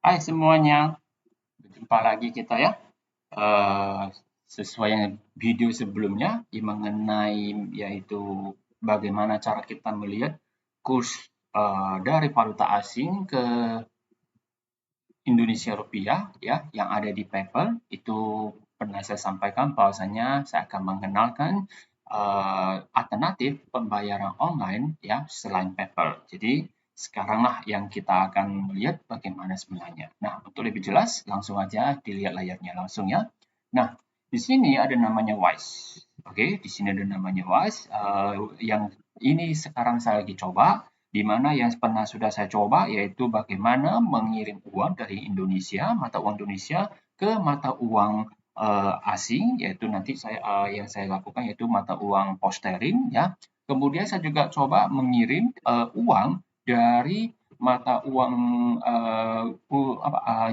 Hai semuanya, berjumpa lagi kita ya. Eh, Sesuai yang video sebelumnya yang mengenai yaitu bagaimana cara kita melihat kurs dari valuta asing ke Indonesia rupiah ya yang ada di PayPal itu pernah saya sampaikan bahwasanya saya akan mengenalkan alternatif pembayaran online ya selain PayPal. Jadi sekaranglah yang kita akan melihat bagaimana sebenarnya. Nah, untuk lebih jelas langsung aja dilihat layarnya langsung ya. Nah, di sini ada namanya Wise. Oke, di sini ada namanya Wise. Yang ini sekarang saya lagi coba di mana yang pernah sudah saya coba yaitu bagaimana mengirim uang dari Indonesia, mata uang Indonesia ke mata uang asing, yaitu nanti yang saya lakukan yaitu mata uang pound ya. Kemudian saya juga coba mengirim uang dari mata uang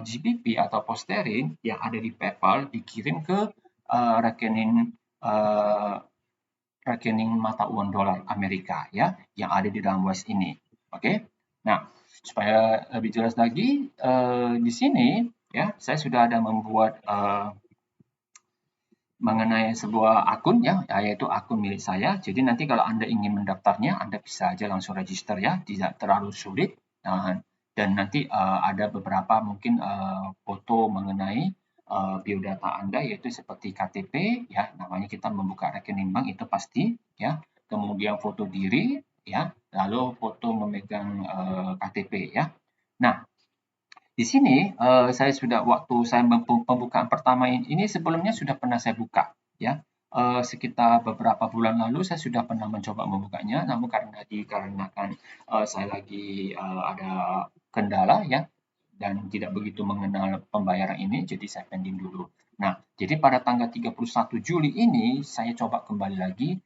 GBP atau pound yang ada di PayPal dikirim ke rekening uh, rekening mata uang dolar Amerika ya yang ada di dalam Wise ini. Oke. Nah, supaya lebih jelas lagi di sini ya saya sudah ada membuat mengenai sebuah akun ya yaitu akun milik saya. Jadi nanti kalau Anda ingin mendaftarnya Anda bisa aja langsung register ya, tidak terlalu sulit. Dan nanti ada beberapa mungkin foto mengenai biodata Anda yaitu seperti KTP ya, namanya kita membuka rekening bank itu pasti ya. Kemudian foto diri ya, lalu foto memegang KTP ya. Nah, di sini saya sudah waktu saya pembukaan pertama ini sebelumnya sudah pernah saya buka ya. Sekitar beberapa bulan lalu saya sudah pernah mencoba membukanya, namun karena dikarenakan saya lagi ada kendala ya dan tidak begitu mengenal pembayaran ini, jadi saya pending dulu. Nah, jadi pada tanggal 31 Juli ini saya coba kembali lagi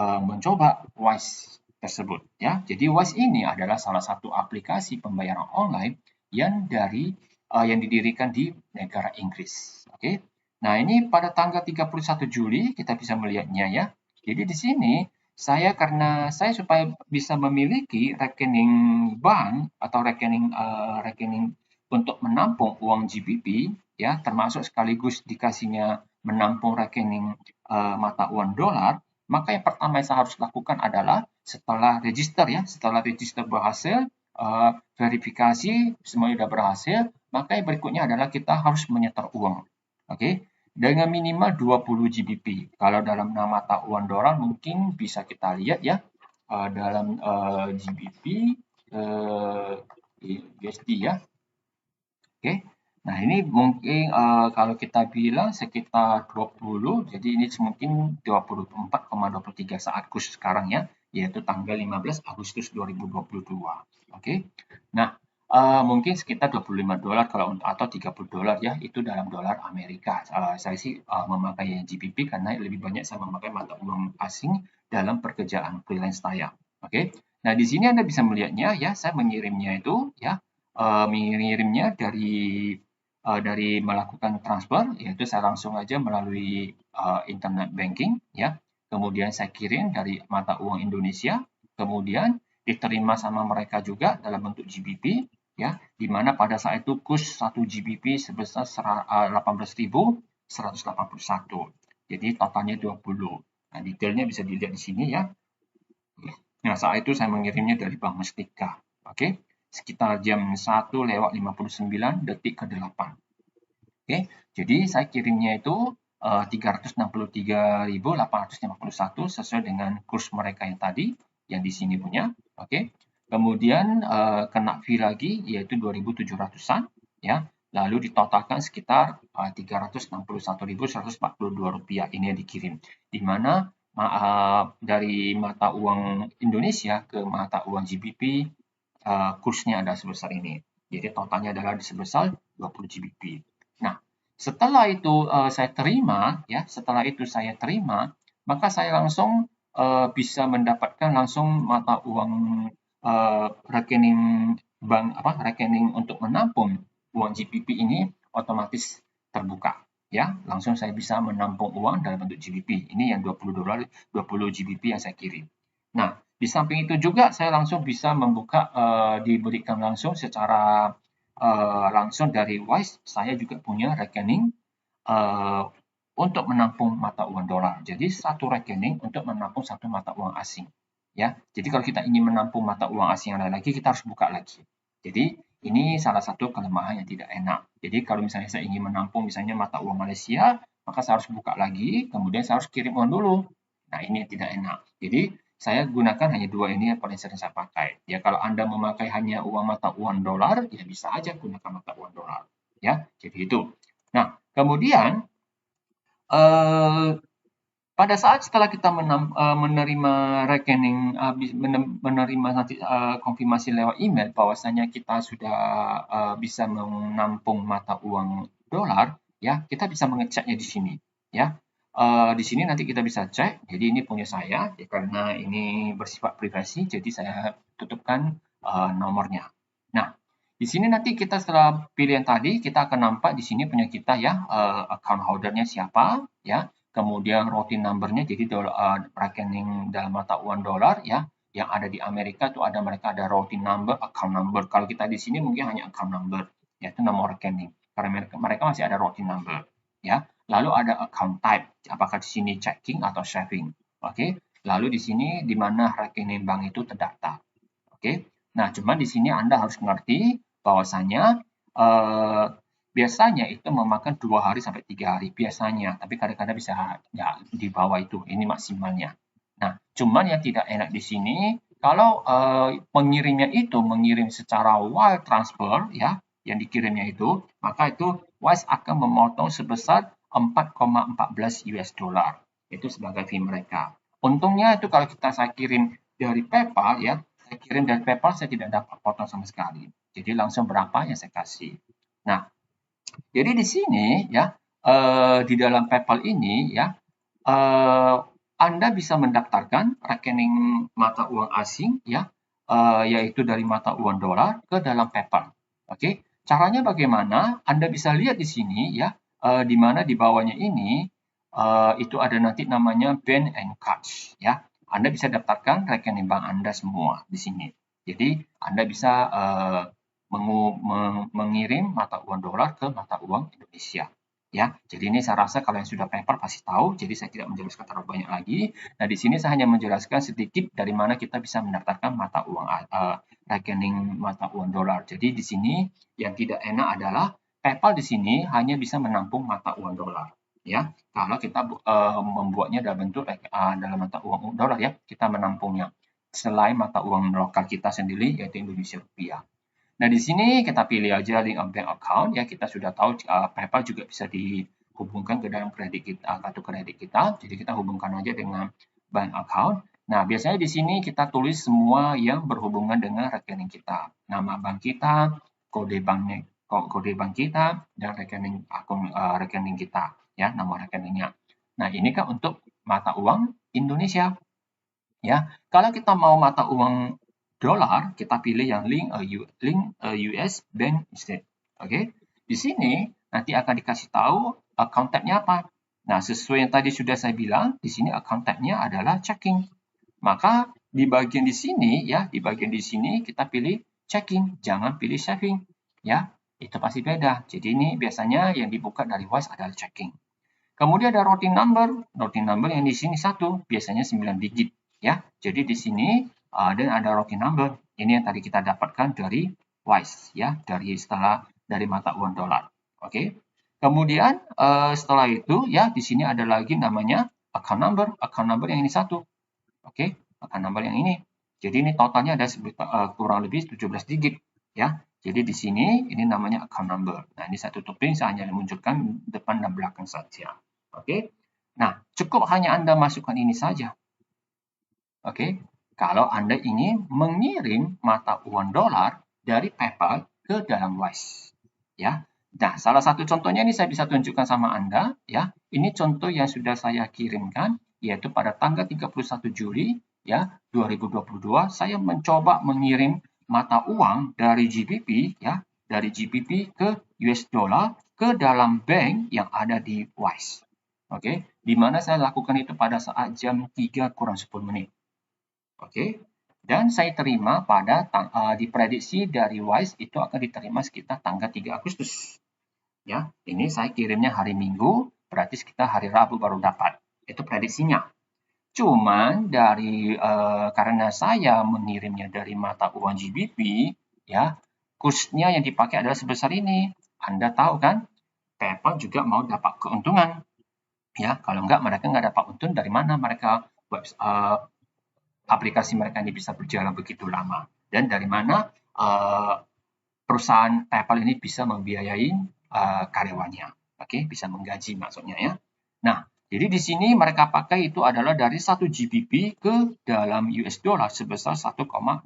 mencoba Wise tersebut ya. Jadi Wise ini adalah salah satu aplikasi pembayaran online yang didirikan di negara Inggris. Oke. Nah, ini pada tanggal 31 Juli kita bisa melihatnya ya. Jadi di sini karena saya supaya bisa memiliki rekening bank atau rekening untuk menampung uang GBP ya, termasuk sekaligus dikasihnya menampung rekening mata uang dolar, maka yang pertama yang saya harus lakukan adalah setelah register berhasil, verifikasi semuanya sudah berhasil, maka yang berikutnya adalah kita harus menyetor uang. Oke, dengan minimal 20 GBP. Kalau dalam mata uang dolar mungkin bisa kita lihat ya, dalam GBP USD ya. Oke. Nah, ini mungkin kalau kita bilang sekitar 20, jadi ini mungkin 24,23 saat kurs sekarang ya, yaitu tanggal 15 Agustus 2022. Oke. Nah, mungkin sekitar $25 kalau atau $30 ya, itu dalam dolar Amerika. Saya sih memakai GBP karena lebih banyak saya memakai mata uang asing dalam pekerjaan freelance saya. Oke. Nah, di sini Anda bisa melihatnya ya, saya mengirimnya itu ya mengirimnya dari melakukan transfer, yaitu saya langsung aja melalui internet banking, ya. Kemudian saya kirim dari mata uang Indonesia, kemudian diterima sama mereka juga dalam bentuk GBP, ya, di mana pada saat itu kurs 1 GBP sebesar 18.181. Jadi totalnya 20. Nah, detailnya bisa dilihat di sini ya. Nah, saat itu saya mengirimnya dari Bank Mustika. Oke, sekitar jam 1:59 ke 8. Oke, jadi saya kirimnya itu 363.851 sesuai dengan kurs mereka yang tadi, yang di sini punya. Oke, kemudian kena fee lagi yaitu 2.700-an ya. Lalu ditotalkan sekitar Rp361.142 ini yang dikirim. Di mana dari mata uang Indonesia ke mata uang GBP kursnya ada sebesar ini. Jadi totalnya adalah sebesar 20 GBP. Nah, setelah itu saya terima, maka saya langsung bisa mendapatkan langsung mata uang rekening rekening untuk menampung uang GBP ini otomatis terbuka ya, langsung saya bisa menampung uang dalam bentuk GBP. Ini yang $20, 20 GBP yang saya kirim. Nah, di samping itu juga saya langsung bisa membuka diberikan langsung secara langsung dari Wise, saya juga punya rekening untuk menampung mata uang dolar. Jadi satu rekening untuk menampung satu mata uang asing. Ya, jadi kalau kita ingin menampung mata uang asing yang lain lagi, kita harus buka lagi. Jadi ini salah satu kelemahan yang tidak enak. Jadi kalau misalnya saya ingin menampung misalnya mata uang Malaysia, maka saya harus buka lagi, kemudian saya harus kirim uang dulu. Nah ini yang tidak enak. Jadi saya gunakan hanya dua ini yang paling sering saya pakai. Ya kalau Anda memakai hanya uang mata uang dolar, ya bisa aja gunakan mata uang dolar. Ya, jadi itu. Nah, kemudian pada saat setelah kita menerima rekening, menerima nanti konfirmasi lewat email bahwasanya kita sudah bisa menampung mata uang dolar, ya kita bisa mengeceknya di sini, ya. Di sini nanti kita bisa cek. Jadi ini punya saya, ya, karena ini bersifat privasi, jadi saya tutupkan nomornya. Nah, di sini nanti kita setelah pilih yang tadi, kita akan nampak di sini punya kita ya, account holdernya siapa, ya. Kemudian routing number-nya, jadi rekening dalam mata uang dolar ya, yang ada di Amerika itu mereka ada routing number, account number. Kalau kita di sini mungkin hanya account number, yaitu nomor rekening. Karena mereka masih ada routing number, ya. Lalu ada account type, apakah di sini checking atau saving, oke. Lalu di sini di mana rekening bank itu terdaftar, oke. Nah, cuman di sini Anda harus mengerti bahwasanya biasanya itu memakan 2 hari sampai 3 hari biasanya, tapi kadang-kadang bisa ya di bawah itu, ini maksimalnya. Nah, cuman yang tidak enak di sini kalau pengirimnya itu mengirim secara wire transfer ya, yang dikirimnya itu, maka itu Wise akan memotong sebesar 4,14 US dollar. Itu sebagai fee mereka. Untungnya itu kalau saya kirim dari PayPal ya, saya kirim dari PayPal saya tidak dapat potong sama sekali. Jadi langsung berapa yang saya kasih. Nah, jadi di sini ya di dalam PayPal ini ya Anda bisa mendaftarkan rekening mata uang asing ya yaitu dari mata uang dolar ke dalam PayPal. Oke, caranya bagaimana? Anda bisa lihat di sini ya di mana di bawahnya ini itu ada nanti namanya Bank and Cards ya. Anda bisa daftarkan rekening bank Anda semua di sini. Jadi Anda bisa mengirim mata uang dolar ke mata uang Indonesia. Ya, jadi ini saya rasa kalau yang sudah PayPal pasti tahu, jadi saya tidak menjelaskan terlalu banyak lagi. Nah, di sini saya hanya menjelaskan sedikit dari mana kita bisa mendaftarkan mata uang rekening mata uang dolar. Jadi di sini yang tidak enak adalah PayPal di sini hanya bisa menampung mata uang dolar. Ya, kalau kita membuatnya dalam bentuk dalam mata uang dolar ya, kita menampungnya selain mata uang lokal kita sendiri yaitu Indonesia rupiah. Nah, di sini kita pilih aja link bank account ya. Kita sudah tahu PayPal juga bisa dihubungkan ke dalam kartu kredit kita. Jadi kita hubungkan aja dengan bank account. Nah, biasanya di sini kita tulis semua yang berhubungan dengan rekening kita. Nama bank kita, kode bank kita dan rekening rekening kita ya, nama rekeningnya. Nah, ini kan untuk mata uang Indonesia. Ya, kalau kita mau mata uang dolar, kita pilih yang link US bank instead. Oke, di sini nanti akan dikasih tahu account tab-nya apa. Nah, sesuai yang tadi sudah saya bilang, di sini account tab-nya adalah checking. Maka di bagian di sini ya, di bagian di sini kita pilih checking, jangan pilih saving. Ya, itu pasti beda. Jadi ini biasanya yang dibuka dari Wise adalah checking. Kemudian ada routing number. Routing number yang di sini 1, biasanya 9 digit. Ya, jadi di sini dan ada routing number. Ini yang tadi kita dapatkan dari Wise ya, dari mata uang dolar. Oke. Kemudian setelah itu ya di sini ada lagi namanya account number. Account number yang ini 1. Oke, account number yang ini. Jadi ini totalnya ada kurang lebih 17 digit ya. Jadi di sini ini namanya account number. Nah, ini saya tutupin, saya hanya munculkan depan dan belakang saja. Oke. Nah, cukup hanya Anda masukkan ini saja. Oke, kalau Anda ingin mengirim mata uang dolar dari PayPal ke dalam Wise. Ya. Nah, salah satu contohnya ini saya bisa tunjukkan sama Anda. Ya, ini contoh yang sudah saya kirimkan, yaitu pada tanggal 31 Juli ya 2022, saya mencoba mengirim mata uang dari GBP ya, dari GBP ke US dollar ke dalam bank yang ada di Wise. Oke, di mana saya lakukan itu pada saat jam 3 kurang 10 menit. Oke. Dan saya terima pada diprediksi dari Wise itu akan diterima sekitar tanggal 3 Agustus. Ya, ini saya kirimnya hari Minggu, berarti sekitar hari Rabu baru dapat. Itu prediksinya. Cuman dari karena saya mengirimnya dari mata uang GBP, ya, kursnya yang dipakai adalah sebesar ini. Anda tahu kan, PayPal juga mau dapat keuntungan. Ya, kalau enggak mereka nggak dapat untung, dari mana mereka aplikasi mereka ini bisa berjalan begitu lama, dan dari mana perusahaan PayPal ini bisa membiayai karyawannya, bisa menggaji maksudnya ya. Nah, jadi di sini mereka pakai itu adalah dari 1 GBP ke dalam US dollar sebesar 1,16.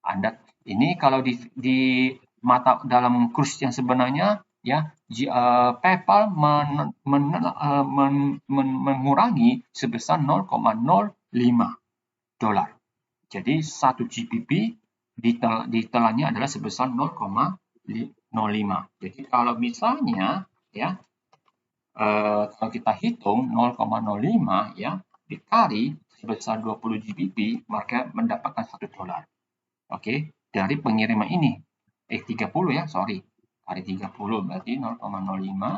Anda ini kalau di mata dalam kurs yang sebenarnya ya, PayPal mengurangi sebesar 0,05 dolar. Jadi 1 GBP ditelannya adalah sebesar 0,05. Jadi kalau misalnya ya kalau kita hitung 0,05 ya dikali sebesar 20 GBP, maka mendapatkan 1 dolar. Oke, dari pengiriman ini. 30 ya, sorry. Kali 30 berarti 0,05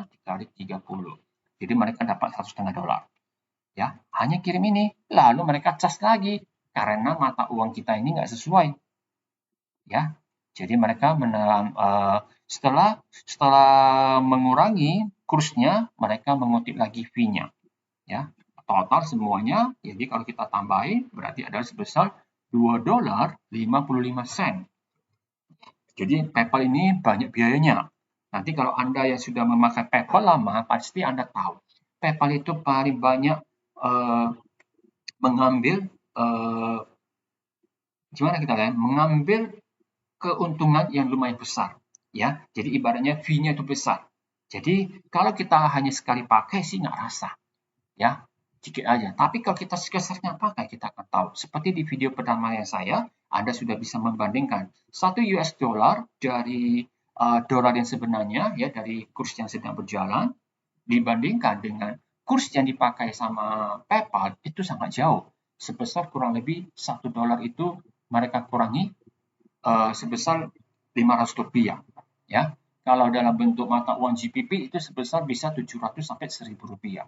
dikali 30. Jadi mereka dapat 1,5 dolar. Ya, hanya kirim ini. Lalu mereka cas lagi karena mata uang kita ini nggak sesuai. Ya, jadi mereka setelah mengurangi kursnya, mereka mengutip lagi fee-nya. Ya, total semuanya. Jadi kalau kita tambahin berarti adalah sebesar 2 dolar 55 sen. Jadi PayPal ini banyak biayanya. Nanti kalau Anda yang sudah memakai PayPal lama, pasti Anda tahu. PayPal itu paling banyak mengambil gimana kita lihat, mengambil keuntungan yang lumayan besar. Ya, jadi ibaratnya fee-nya itu besar. Jadi kalau kita hanya sekali pakai sih nggak rasa. Ya, sedikit aja. Tapi kalau kita sering pakai, kita akan tahu. Seperti di video pertama yang saya, Anda sudah bisa membandingkan 1 US dollar dari dolar yang sebenarnya, ya dari kurs yang sedang berjalan, dibandingkan dengan kurs yang dipakai sama PayPal, itu sangat jauh. Sebesar kurang lebih 1 dolar itu mereka kurangi sebesar 500 rupiah. Ya, kalau dalam bentuk mata uang GBP itu sebesar bisa 700 sampai 1000 rupiah.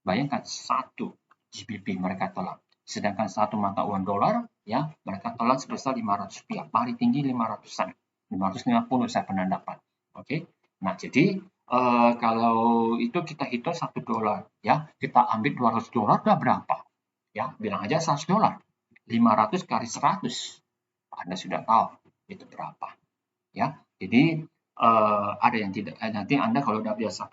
Bayangkan 1 GBP mereka telan. Sedangkan satu mata uang dolar, ya mereka telan sebesar 500 rupiah. Paling tinggi 500 sen. 550 saya pernah dapat. Oke. Nah, jadi kalau itu kita hitung 1 dolar, ya kita ambil 200 dolar udah berapa? Ya, bilang aja 100 dolar. 500 kali 100. Anda sudah tahu itu berapa. Ya, jadi ada yang tidak. Nanti Anda kalau udah biasa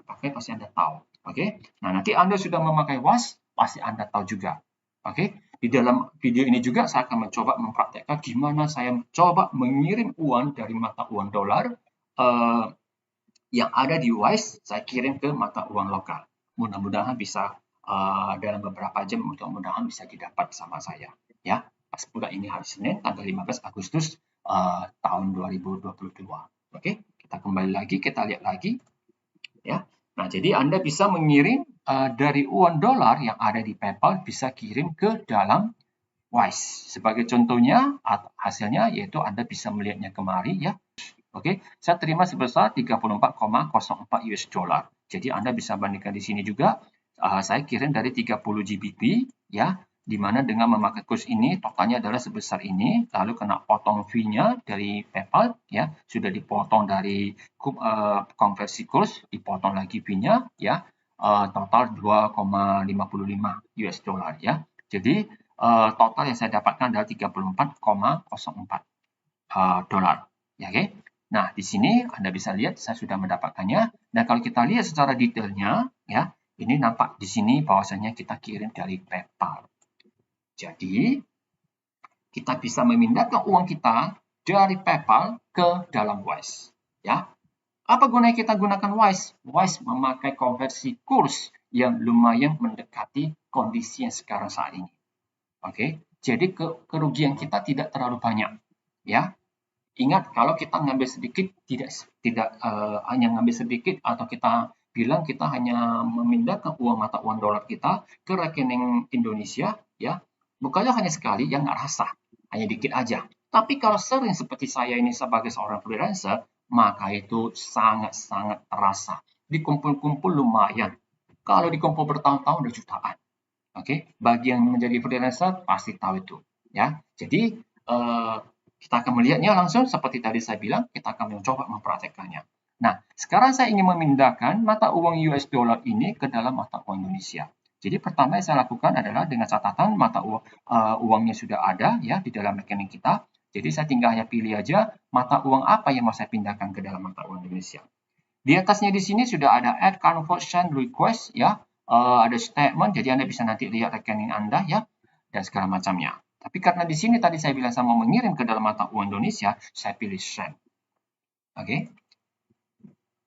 pakai pasti Anda tahu. Oke. Nah, nanti Anda sudah memakai WAS, pasti Anda tahu juga. Oke. Di dalam video ini juga saya akan mencoba mempraktekkan gimana saya coba mengirim uang dari mata uang dolar yang ada di Wise, saya kirim ke mata uang lokal. Mudah-mudahan bisa dalam beberapa jam, mudah-mudahan bisa didapat sama saya. Ya, pas pula ini hari Senin, tanggal 15 Agustus tahun 2022. Oke, kita kembali lagi, kita lihat lagi. Ya, nah jadi Anda bisa mengirim dari uang dolar yang ada di PayPal, bisa kirim ke dalam Wise. Sebagai contohnya, hasilnya yaitu Anda bisa melihatnya kemari ya. Oke, saya terima sebesar 34,04 US dollar. Jadi Anda bisa bandingkan di sini juga. Saya kirim dari 30 GBP ya, di mana dengan memakai kurs ini totalnya adalah sebesar ini, lalu kena potong fee-nya dari PayPal ya, sudah dipotong dari konversi kurs, dipotong lagi fee-nya ya, total 2,55 US dollar ya. Jadi total yang saya dapatkan adalah 34,04 dolar ya, oke. Nah, di sini Anda bisa lihat saya sudah mendapatkannya. Dan kalau kita lihat secara detailnya, ya, ini nampak di sini bahwasanya kita kirim dari PayPal. Jadi, kita bisa memindahkan uang kita dari PayPal ke dalam Wise. Ya, apa gunanya kita gunakan Wise? Wise memakai konversi kurs yang lumayan mendekati kondisi yang sekarang saat ini. Oke, jadi kerugian kita tidak terlalu banyak. Ya, ingat, kalau kita ngambil sedikit, tidak hanya ngambil sedikit atau kita bilang kita hanya memindahkan uang mata uang dolar kita ke rekening Indonesia, ya Bukannya hanya sekali yang nggak rasa, hanya dikit aja. Tapi kalau sering seperti saya ini sebagai seorang freelancer, maka itu sangat-sangat terasa. Dikumpul-kumpul lumayan. Kalau dikumpul bertahun-tahun udah jutaan. Oke, bagi yang menjadi freelancer pasti tahu itu, ya. Jadi kita akan melihatnya langsung seperti tadi saya bilang, kita akan mencoba mempraktekannya. Nah, sekarang saya ingin memindahkan mata uang US dollar ini ke dalam mata uang Indonesia. Jadi pertama yang saya lakukan adalah dengan catatan mata uang uangnya sudah ada ya di dalam rekening kita. Jadi saya tinggal hanya pilih aja mata uang apa yang mau saya pindahkan ke dalam mata uang Indonesia. Di atasnya di sini sudah ada add conversion request ya, ada statement, jadi Anda bisa nanti lihat rekening Anda ya, dan segala macamnya. Tapi karena di sini tadi saya bilang saya mau mengirim ke dalam mata uang Indonesia, saya pilih send. Oke.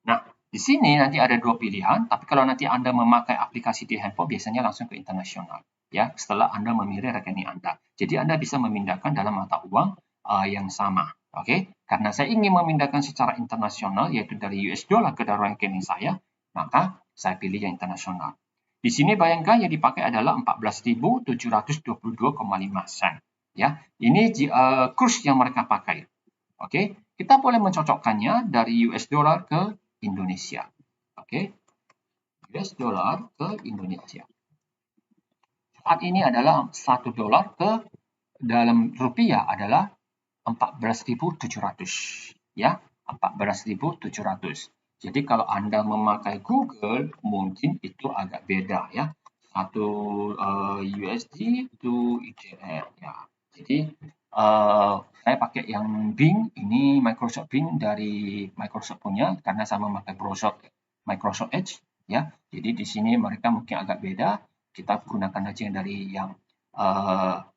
Nah, di sini nanti ada dua pilihan, tapi kalau nanti Anda memakai aplikasi di handphone, biasanya langsung ke internasional. Ya, setelah Anda memilih rekening Anda. Jadi Anda bisa memindahkan dalam mata uang yang sama. Oke, karena saya ingin memindahkan secara internasional, yaitu dari US dollar ke dalam rekening saya, maka saya pilih yang internasional. Di sini bayangkan yang dipakai adalah 14.722,5 sen. Ya, ini kurs yang mereka pakai. Oke, kita boleh mencocokkannya dari US dollar ke Indonesia. Oke, US dollar ke Indonesia. Saat ini adalah 1 dolar ke dalam rupiah adalah 14.700 ya, 14.700. Jadi kalau Anda memakai Google mungkin itu agak beda ya. 1 USD itu IDR ya. Jadi saya pakai yang Bing, ini Microsoft Bing dari Microsoft punya karena sama memakai browser Microsoft Edge ya. Jadi di sini mereka mungkin agak beda. Kita gunakan aja yang dari yang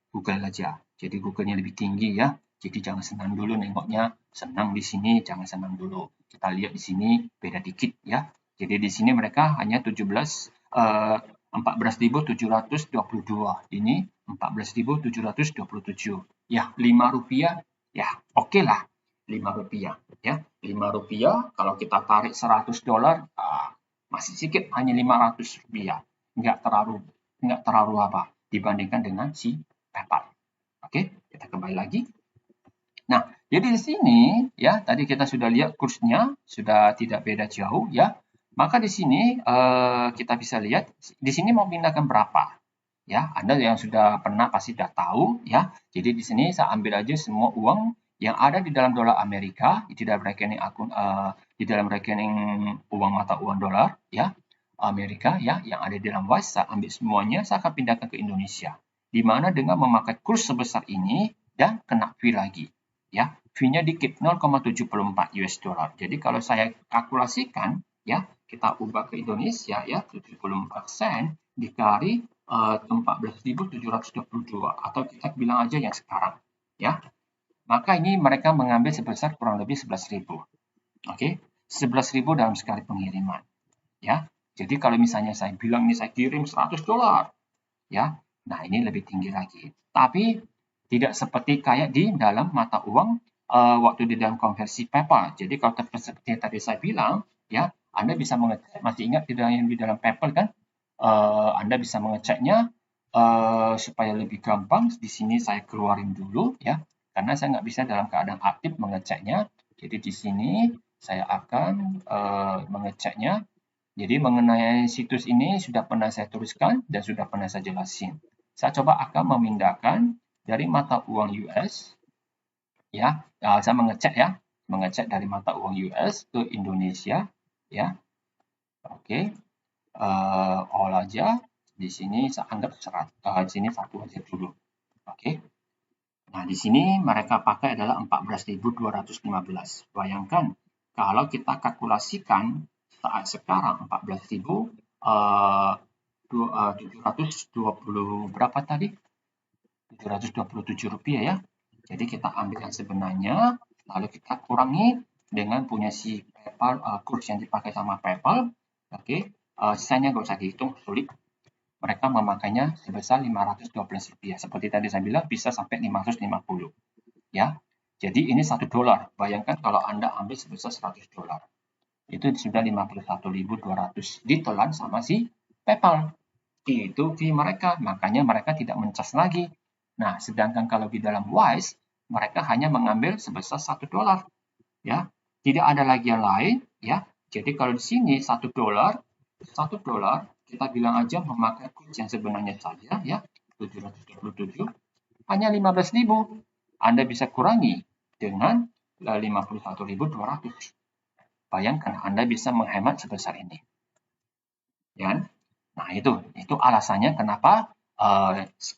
Google aja. Jadi Google-nya lebih tinggi ya. Jadi jangan senang dulu nengoknya, senang di sini jangan senang dulu. Kita lihat di sini beda dikit ya. Jadi di sini mereka hanya 14.722. Ini 14.727. Ya, 5 rupiah. Ya, oke lah. 5 rupiah ya. 5 rupiah kalau kita tarik 100 dolar masih sedikit, hanya 500 rupiah. Enggak terlalu apa dibandingkan dengan si PayPal. Oke, kita kembali lagi. Nah, jadi di sini ya tadi kita sudah lihat kursnya sudah tidak beda jauh ya. Maka di sini kita bisa lihat di sini mau pindahkan berapa. Ya, Anda yang sudah pernah pasti sudah tahu ya. Jadi di sini saya ambil aja semua uang yang ada di dalam dolar Amerika di dalam rekening akun di dalam rekening uang mata uang dolar ya. Amerika ya yang ada di dalam Wise, saya ambil semuanya, saya akan pindahkan ke Indonesia. Di mana dengan memakai kurs sebesar ini dan kena fee lagi. Ya, fee-nya dikit 0,74 US dollar. Jadi kalau saya kalkulasikan ya, kita ubah ke Indonesia ya 74 sen dikali 14.722 atau kita bilang aja yang sekarang ya. Maka ini mereka mengambil sebesar kurang lebih 11.000. Oke, 11.000 dalam sekali pengiriman. Ya. Jadi kalau misalnya saya bilang ini saya kirim 100 dolar ya. Nah, ini lebih tinggi lagi. Tapi tidak seperti kayak di dalam mata uang waktu di dalam konversi PayPal. Jadi kalau seperti yang tadi saya bilang, ya Anda bisa mengecek, masih ingat di dalam PayPal kan? Anda bisa mengeceknya supaya lebih gampang. Di sini saya keluarin dulu ya, karena saya nggak bisa dalam keadaan aktif mengeceknya. Jadi di sini saya akan mengeceknya. Jadi mengenai situs ini sudah pernah saya tuliskan dan sudah pernah saya jelasin. Saya coba akan memindahkan dari mata uang US, ya, saya mengecek dari mata uang US ke Indonesia, ya, oke, all aja, di sini saya anggap di sini satu aja dulu, oke. Nah di sini mereka pakai adalah 14.215. Bayangkan kalau kita kalkulasikan saat sekarang 720 berapa tadi? 727 rupiah ya. Jadi kita ambil yang sebenarnya, lalu kita kurangi dengan punya si PayPal kurs yang dipakai sama PayPal. Oke, sisanya nggak usah dihitung, sulit. Mereka memakainya sebesar 512 rupiah. Seperti tadi saya bilang bisa sampai 550. Ya, jadi ini 1 dolar. Bayangkan kalau Anda ambil sebesar 100 dolar. Itu sudah 51.200 ditelan sama si PayPal. Itu fee mereka, makanya mereka tidak mencas lagi. Nah, sedangkan kalau di dalam Wise, mereka hanya mengambil sebesar $1, ya. Tidak ada lagi yang lain, ya. Jadi kalau di sini $1, kita bilang aja memakai kurs yang sebenarnya saja, ya, 727, hanya 15.000. Anda bisa kurangi dengan 51.200. Bayangkan Anda bisa menghemat sebesar ini. Ya. Nah, itu alasannya kenapa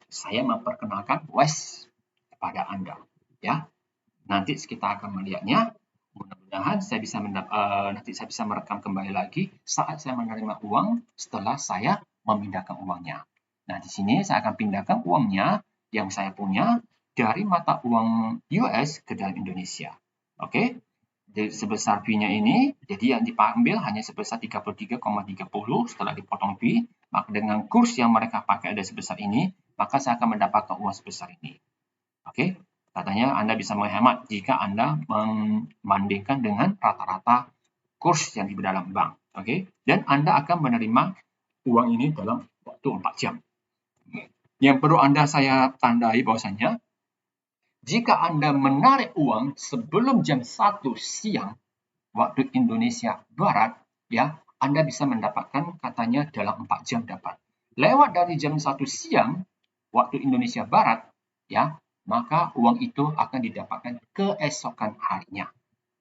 saya memperkenalkan Wise kepada Anda, ya. Nanti kita akan melihatnya. Mudah-mudahan nanti saya bisa merekam kembali lagi saat saya menerima uang setelah saya memindahkan uangnya. Nah, di sini saya akan pindahkan uangnya yang saya punya dari mata uang US ke dalam Indonesia. Oke? Sebesar fee-nya ini, jadi yang diambil hanya sebesar 33,30 setelah dipotong fee, maka dengan kurs yang mereka pakai ada sebesar ini, maka saya akan mendapatkan uang sebesar ini. Oke? Katanya Anda bisa menghemat jika Anda membandingkan dengan rata-rata kurs yang di dalam bank. Oke? Dan Anda akan menerima uang ini dalam waktu 4 jam. Yang perlu saya tandai bahwasanya, jika Anda menarik uang sebelum jam 1 siang waktu Indonesia Barat, ya, Anda bisa mendapatkan katanya dalam 4 jam dapat. Lewat dari jam 1 siang waktu Indonesia Barat, ya, maka uang itu akan didapatkan keesokan harinya.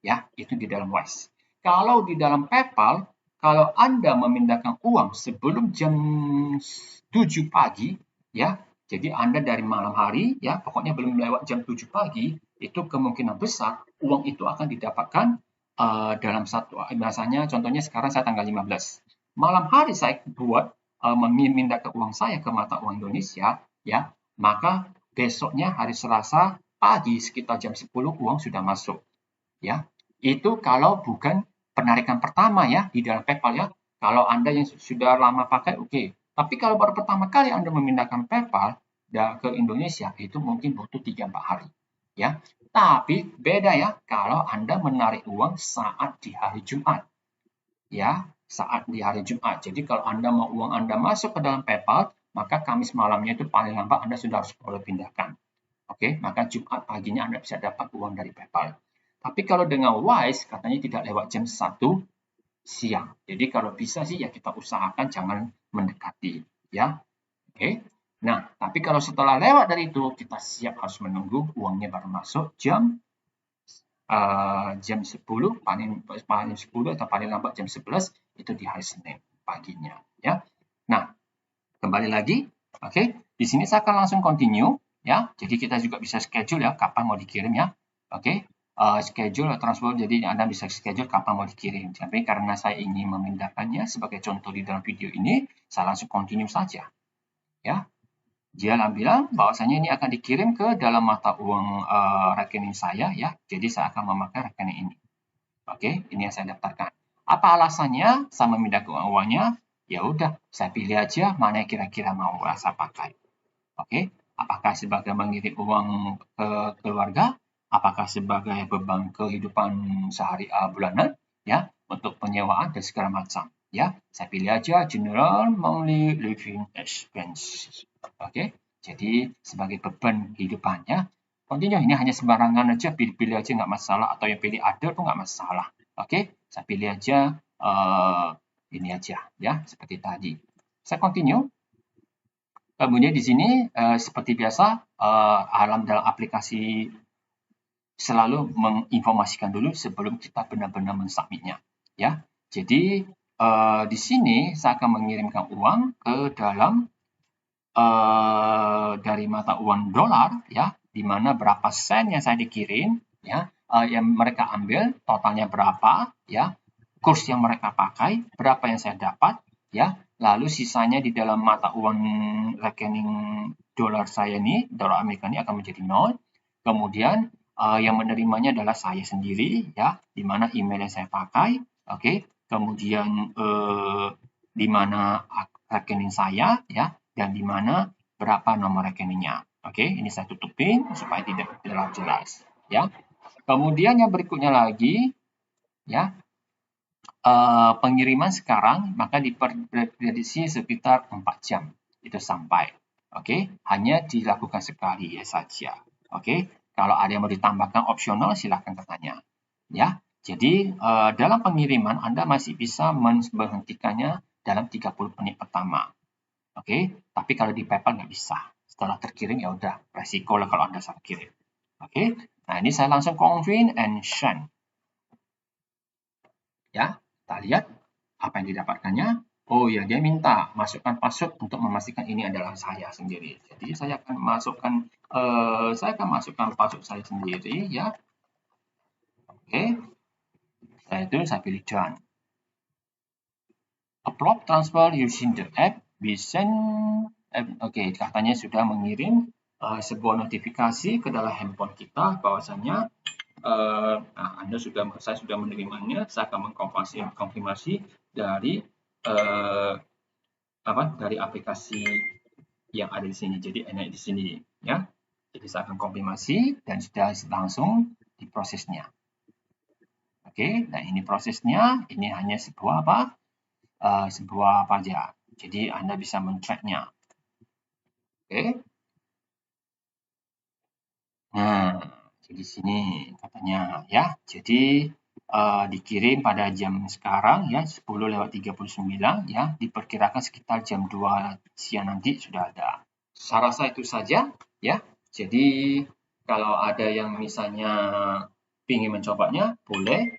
Ya, itu di dalam Wise. Kalau di dalam PayPal, kalau Anda memindahkan uang sebelum jam 7 pagi, ya, jadi Anda dari malam hari, ya, pokoknya belum lewat jam 7 pagi, itu kemungkinan besar uang itu akan didapatkan dalam biasanya contohnya sekarang saya tanggal 15. Malam hari saya buat memindahkan uang saya ke mata uang Indonesia, ya, maka besoknya hari Selasa pagi sekitar jam 10 uang sudah masuk. Ya, itu kalau bukan penarikan pertama ya di dalam PayPal ya. Kalau Anda yang sudah lama pakai oke. Tapi kalau baru pertama kali Anda memindahkan PayPal ke Indonesia itu mungkin butuh 3-4 hari. Ya. Tapi beda ya kalau Anda menarik uang saat di hari Jumat. Ya, saat di hari Jumat. Jadi kalau Anda mau uang Anda masuk ke dalam PayPal, maka Kamis malamnya itu paling lambat Anda sudah harus boleh pindahkan. Oke, maka Jumat paginya Anda bisa dapat uang dari PayPal. Tapi kalau dengan Wise, katanya tidak lewat jam 1 siang. Jadi kalau bisa sih ya kita usahakan jangan mendekati. Ya, oke. Nah, tapi kalau setelah lewat dari itu, kita siap harus menunggu uangnya baru masuk jam 10, paling 10 atau paling lambat jam 11, itu di hari Senin paginya. Ya. Nah, kembali lagi. Oke, di sini saya akan langsung continue. Ya, jadi kita juga bisa schedule ya kapan mau dikirim ya. Oke, schedule transfer, jadi Anda bisa schedule kapan mau dikirim. Tapi karena saya ingin memindahkannya sebagai contoh di dalam video ini, saya langsung continue saja. Ya, dia bilang bahwasanya ini akan dikirim ke dalam mata uang rekening saya ya. Jadi saya akan memakai rekening ini. Oke, ini yang saya daftarkan. Apa alasannya saya memindahkan uangnya? Ya udah, saya pilih aja mana yang kira-kira mau saya pakai. Oke, apakah sebagai mengirim uang ke keluarga, apakah sebagai beban kehidupan sehari bulanan, ya, untuk penyewaan dan segala macam. Ya, saya pilih aja General Monthly Living Expense. Oke, jadi sebagai beban kehidupannya, continue ini hanya sembarangan aja, pilih-pilih aja nggak masalah, atau yang pilih ada pun nggak masalah. Oke, saya pilih aja ini aja, ya, seperti tadi. Saya continue. Kemudian di sini seperti biasa dalam aplikasi selalu menginformasikan dulu sebelum kita benar-benar mensubmitnya. Ya, jadi di sini saya akan mengirimkan uang ke dalam dari mata uang dolar, ya, di mana berapa sen yang saya dikirim, ya, yang mereka ambil totalnya berapa, ya, kurs yang mereka pakai, berapa yang saya dapat, ya. Lalu sisanya di dalam mata uang rekening dolar saya ini, dolar Amerika ini akan menjadi 0. Kemudian yang menerimanya adalah saya sendiri, ya, di mana email yang saya pakai, oke. Kemudian di mana rekening saya, ya, dan di mana berapa nomor rekeningnya. Oke, ini saya tutupin supaya tidak jelas, ya. Kemudian yang berikutnya lagi, ya. Pengiriman sekarang maka diprediksi sekitar 4 jam itu sampai. Oke, hanya dilakukan sekali ya saja. Oke, kalau ada yang mau ditambahkan opsional silahkan bertanya. Ya, jadi dalam pengiriman Anda masih bisa menghentikannya dalam 30 menit pertama. Oke, tapi kalau di PayPal nggak bisa. Setelah terkirim ya udah resiko lah kalau Anda salah kirim. Oke, nah ini saya langsung confirm and send. Ya, kita lihat apa yang didapatkannya. Oh ya, dia minta masukkan password untuk memastikan ini adalah saya sendiri. Jadi saya akan masukkan password saya sendiri ya. Oke, setelah itu saya pilih done. Upload transfer using the app. We send. Oke, katanya sudah mengirim sebuah notifikasi ke dalam handphone kita bahwasanya saya sudah menerimanya. Saya akan mengkonfirmasi dari dari aplikasi yang ada di sini. Jadi enak di sini ya. Jadi saya akan konfirmasi dan sudah langsung diprosesnya. Oke, nah ini prosesnya. Ini hanya sebuah sebuah pajak. Jadi Anda bisa men-track-nya. Oke. Nah, di sini katanya ya. Jadi dikirim pada jam sekarang ya 10:39 ya, diperkirakan sekitar jam 2 siang nanti sudah ada. Saya rasa itu saja ya. Jadi kalau ada yang misalnya ingin mencobanya boleh